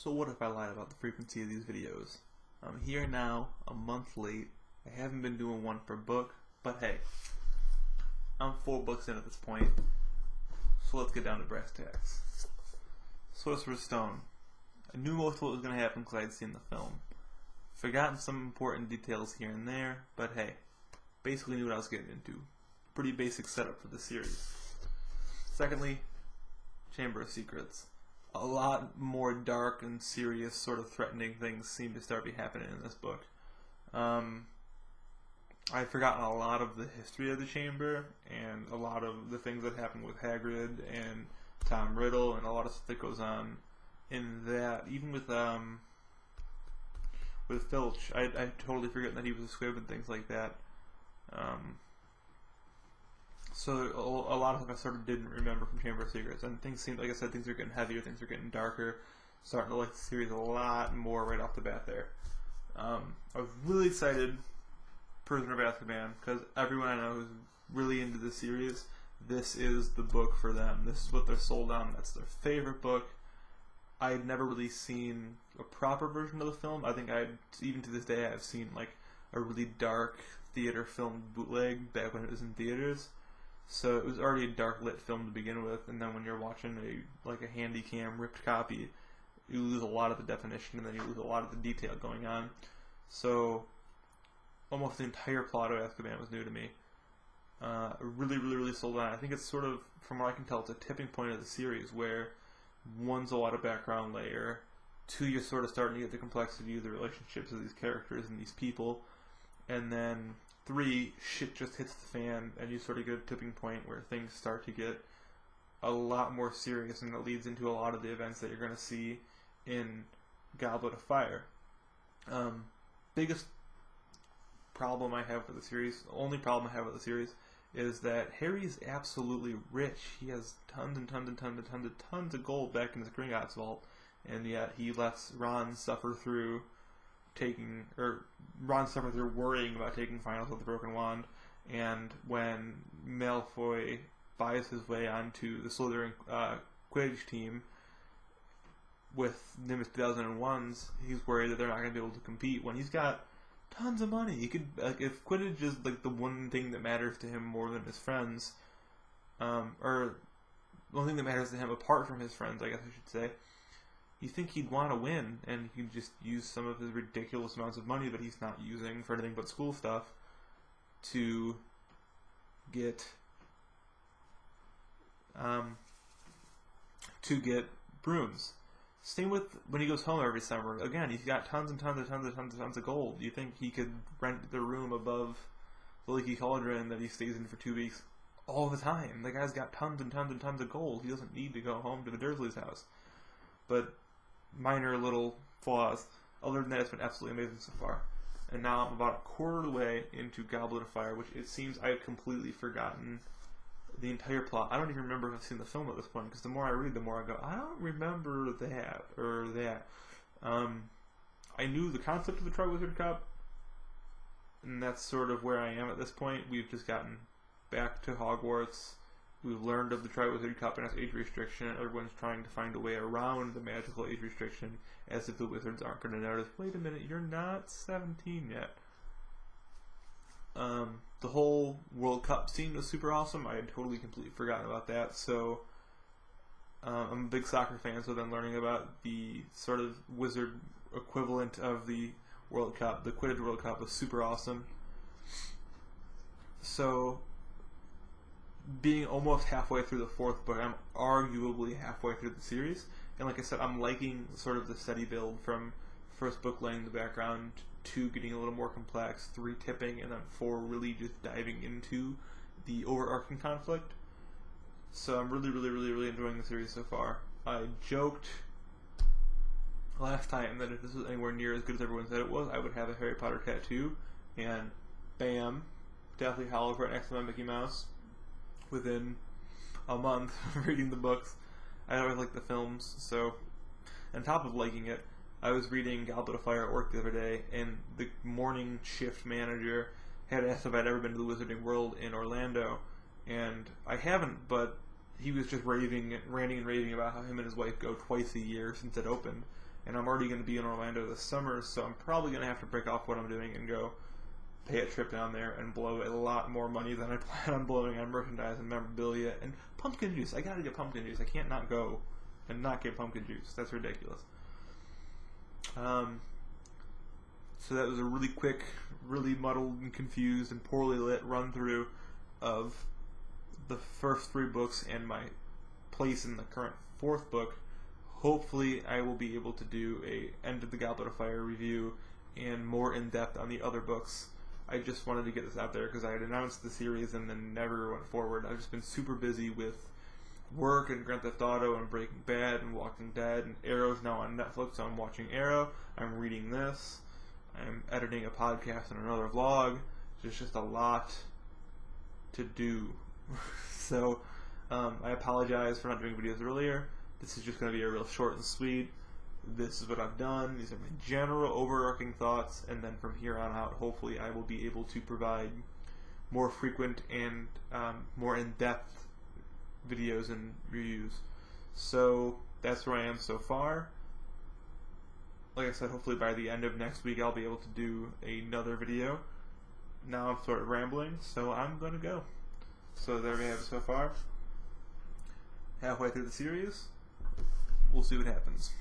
So what if I lied about the frequency of these videos? I'm here now, a month late. I haven't been doing one per book, but hey, I'm 4 books in at this point. So let's get down to brass tacks. Sorcerer's Stone. I knew most of what was going to happen because I had seen the film. Forgotten some important details here and there, but hey, basically knew what I was getting into. Pretty basic setup for the series. Secondly, Chamber of Secrets. A lot more dark and serious, sort of threatening things seem to start happening in this book. I've forgotten a lot of the history of the Chamber and a lot of the things that happened with Hagrid and Tom Riddle and a lot of stuff that goes on in that. Even with Filch, I totally forgot that he was a squib and things like that. So a lot of stuff I sort of didn't remember from Chamber of Secrets, and things seem, like I said, things are getting heavier, things are getting darker. Starting to like the series a lot more right off the bat there. I was really excited, Prisoner of Azkaban, because everyone I know who's really into the series, this is the book for them. This is what they're sold on. That's their favorite book. I had never really seen a proper version of the film. I think even to this day, I've seen like a really dark theater film bootleg back when it was in theaters. So it was already a dark lit film to begin with, and then when you're watching a handy cam ripped copy, you lose a lot of the definition, and then you lose a lot of the detail going on. So almost the entire plot of Azkaban was new to me. Really sold on it. I think it's sort of, from what I can tell, it's a tipping point of the series where 1's a lot of background layer, 2 you're sort of starting to get the complexity of the relationships of these characters and these people, and then 3, shit just hits the fan, and you sort of get a tipping point where things start to get a lot more serious, and it leads into a lot of the events that you're going to see in Goblet of Fire. Biggest problem I have with the series, the only problem I have with the series, is that Harry's absolutely rich. He has tons and tons of gold back in his Gringotts vault, and yet he lets Ron suffer through worrying about taking finals with the Broken Wand. And when Malfoy buys his way onto the Slytherin Quidditch team with Nimbus 2001s, he's worried that they're not going to be able to compete when he's got tons of money. He could, if Quidditch is like the one thing that matters to him more than his friends, or the one thing that matters to him apart from his friends, I guess I should say, you think he'd want to win, and he'd just use some of his ridiculous amounts of money that he's not using for anything but school stuff to get brooms. Same with when he goes home every summer. Again, he's got tons of gold. You think he could rent the room above the Leaky Cauldron that he stays in for 2 weeks all the time. The guy's got tons of gold. He doesn't need to go home to the Dursleys' house. But minor little flaws. Other than that, it's been absolutely amazing so far. And now I'm about a quarter of the way into Goblet of Fire, which it seems I have completely forgotten the entire plot. I don't even remember if I've seen the film at this point, because the more I read, the more I go, I don't remember that or that. I knew the concept of the Triwizard Cup, and that's sort of where I am at this point. We've just gotten back to Hogwarts. We've learned of the Triwizard Cup and its age restriction, and everyone's trying to find a way around the magical age restriction, as if the wizards aren't going to notice, wait a minute, you're not 17 yet. The whole World Cup scene was super awesome. I had totally completely forgotten about that. So I'm a big soccer fan, so then learning about the sort of wizard equivalent of the World Cup, the Quidditch World Cup, was super awesome. So being almost halfway through the 4th book, I'm arguably halfway through the series, and like I said, I'm liking sort of the steady build from first book laying the background, 2 getting a little more complex, 3 tipping, and then 4 really just diving into the overarching conflict. So I'm really enjoying the series so far. I joked last time that if this was anywhere near as good as everyone said it was, I would have a Harry Potter tattoo, and bam, Deathly Hallows right next to my Mickey Mouse within a month of reading the books. I always like the films, so on top of liking it, I was reading Goblet of Fire at work the other day, and the morning shift manager had asked if I'd ever been to the Wizarding World in Orlando, and I haven't, but he was just ranting and raving about how him and his wife go twice a year since it opened, and I'm already going to be in Orlando this summer, so I'm probably going to have to break off what I'm doing and go pay a trip down there and blow a lot more money than I plan on blowing on merchandise and memorabilia and pumpkin juice. I gotta get pumpkin juice. I can't not go and not get pumpkin juice. That's ridiculous. So that was a really quick, really muddled and confused and poorly lit run through of the first 3 books and my place in the current 4th book. Hopefully I will be able to do a End of the Goblet of Fire review and more in depth on the other books. I just wanted to get this out there because I had announced the series and then never went forward. I've just been super busy with work and Grand Theft Auto and Breaking Bad and Walking Dead, and Arrow's now on Netflix, so I'm watching Arrow. I'm reading this. I'm editing a podcast and another vlog. There's just a lot to do. So I apologize for not doing videos earlier. This is just going to be a real short and sweet. This is what I've done. These are my general overarching thoughts, and then from here on out, hopefully I will be able to provide more frequent and more in-depth videos and reviews. So that's where I am so far. Like I said, hopefully by the end of next week I'll be able to do another video. Now I'm sort of rambling, so I'm going to go. So there we have it so far. Halfway through the series. We'll see what happens.